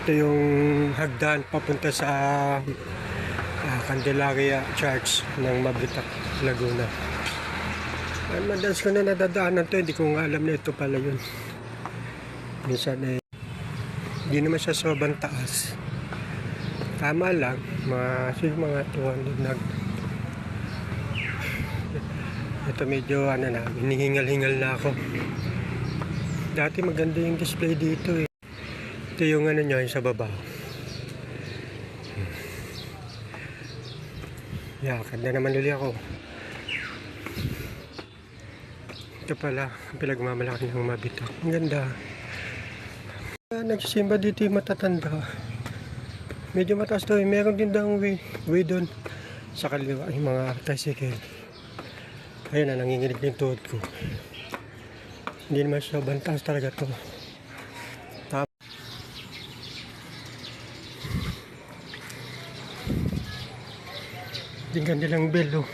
Ito yung hagdan papunta sa Candelaria Church ng Mabitac, Laguna. Madalas ko na nadadaanan to, hindi ko nga alam na ito pala yun. Minsan hindi naman siya sobrang taas. Tama lang, mga 200 nag. Ito medyo hinihingal-hingal na ako. Dati maganda yung display dito eh. Ito yung niya yung sa baba. Yakad na naman ulit ako. Ito pala, pinagmamalaki ng Mabitac. Ang ganda. Nagsisimba dito yung matatanda. Medyo mataas daw. Meron din daw way doon. Sa kaliwa yung mga tricycle. Ayun na, nanginginig yung tuhod ko. Hindi naman siya bantas talaga to. Yung kanilang bell, oh.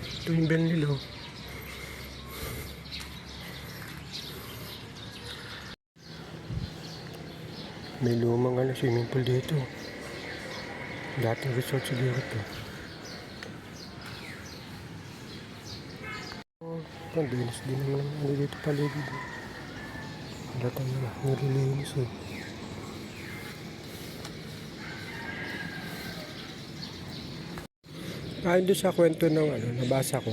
Ito yung bell nila, oh. May lumang swimming pool dito. Dating resort siguro ito. Pandilis din naman dito paligid. Wala tayo nililinis eh. Ayon doon sa kwento ng nabasa ko,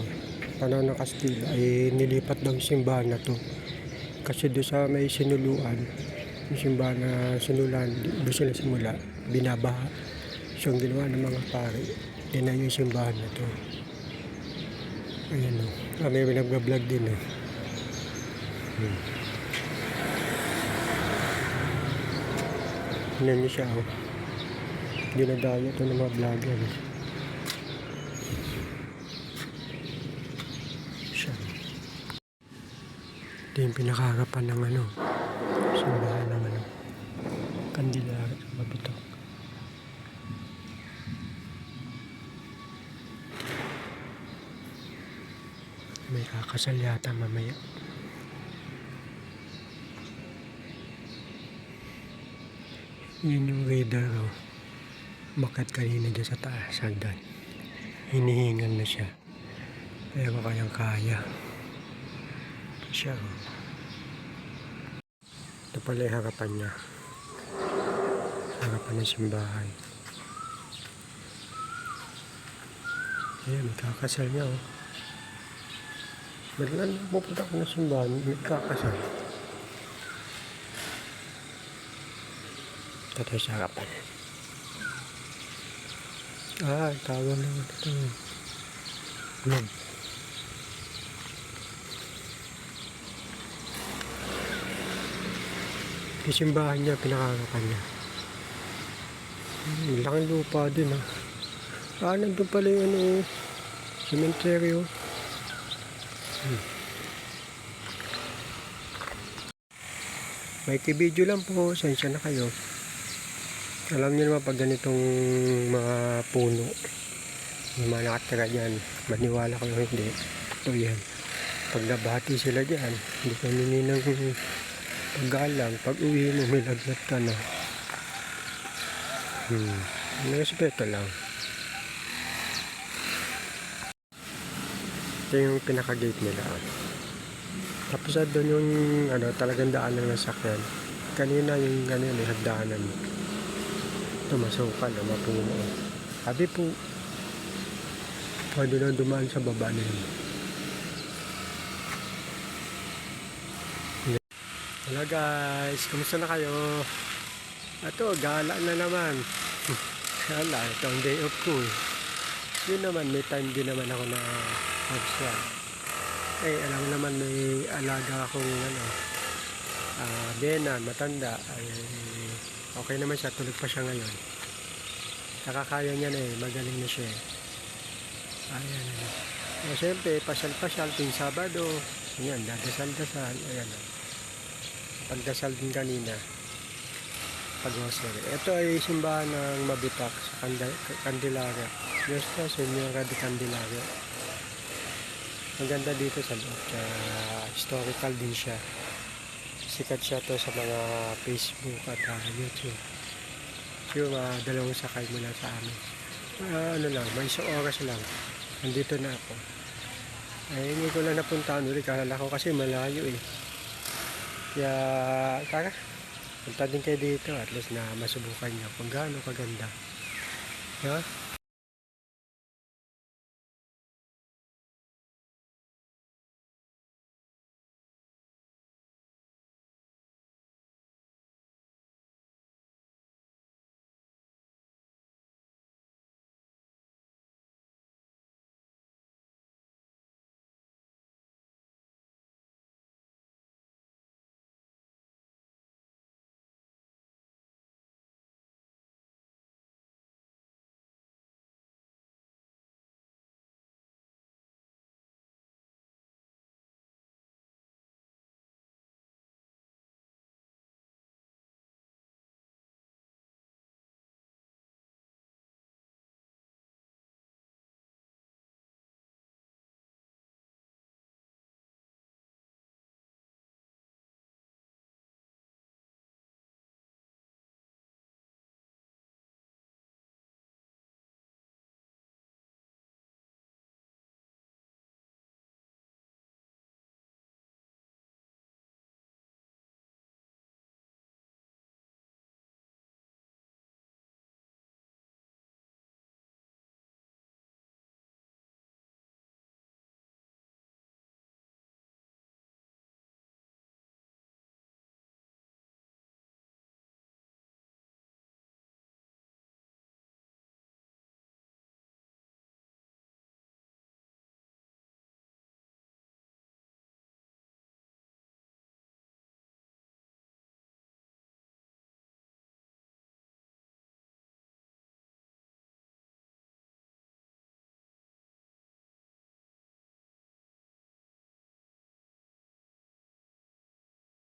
panahon ng Kastila ay nilipat daw yung simbahan na to. Kasi doon sa may sinuluan, yung simbahan na sinulan, doon sila simula, binabaha. So yung ginawa ng mga pare, tinayo yung simbahan na to. Ayan o, may nag-vlog din eh. Tignan niyo siya o. Dinadayo ito ng mga vlogger eh. Ito yung pinakaharapan ng simbahan ng Candelaria sa Mabitac. May kakasal yata mamaya. Yun yung radar Makat kanina dyan sa taas hagdan. Hinihingal na siya. Pero kayang kaya. Siya ito pala yung harapan niya, harapan ng simbahan. Ayan, may kakasal niya oh. Biglang pupunta ko ng simbahan, may kakasal. Ito tayo sa harapan. Tawag na ito globe. Yung simbahan niya, pinakakapan niya. Laking lupa din nandun pala yung sementeryo. May video lang po, sensya na kayo. Alam niyo naman pag ganitong mga puno, yung mga nakatira dyan, maniwala kayo hindi. Ito yan. Pag nabati sila dyan, hindi ka nininang paggalang, pag uwi mo may lagnat ka na. May respeto lang. Ito yung pinaka-gate nila. Tapos doon yung talagang daan ng nasakyan. Kanina yung hagdanan. Ito masukal, mapuno. Sabi po, pwede na dumaan sa baba na yun. Hello guys, kumusta na kayo? Ito, gala na naman. Gala, ito ang day off ko. Yun naman, may time din naman ako na mag-swap. Alam mo naman may alaga akong Bena, matanda. Okay naman siya, tulog pa siya ngayon. Nakakaya niya na magaling na siya. Ayan. Siyempre, pasyal-pasyal, ting Sabado. Ayan, dadasal-dasal. Ayan. Pagdasal din kanina. Pag-rosary. Ito ay simbahan ng Mabitac sa Candelaria. Nuestra Señora de Candelaria. Ang ganda dito sa loob. Historical din siya. sikat siya to sa mga Facebook at YouTube. Yung dalawang sakay mula sa amin. Ano lang, may isang oras lang. Nandito na ako. Ay, hindi ko lang napuntahan ulit. Kalala ko kasi malayo eh. Kaya, tara. Punta din kayo dito. At least na masubukan nyo kung gaano kaganda. Ha?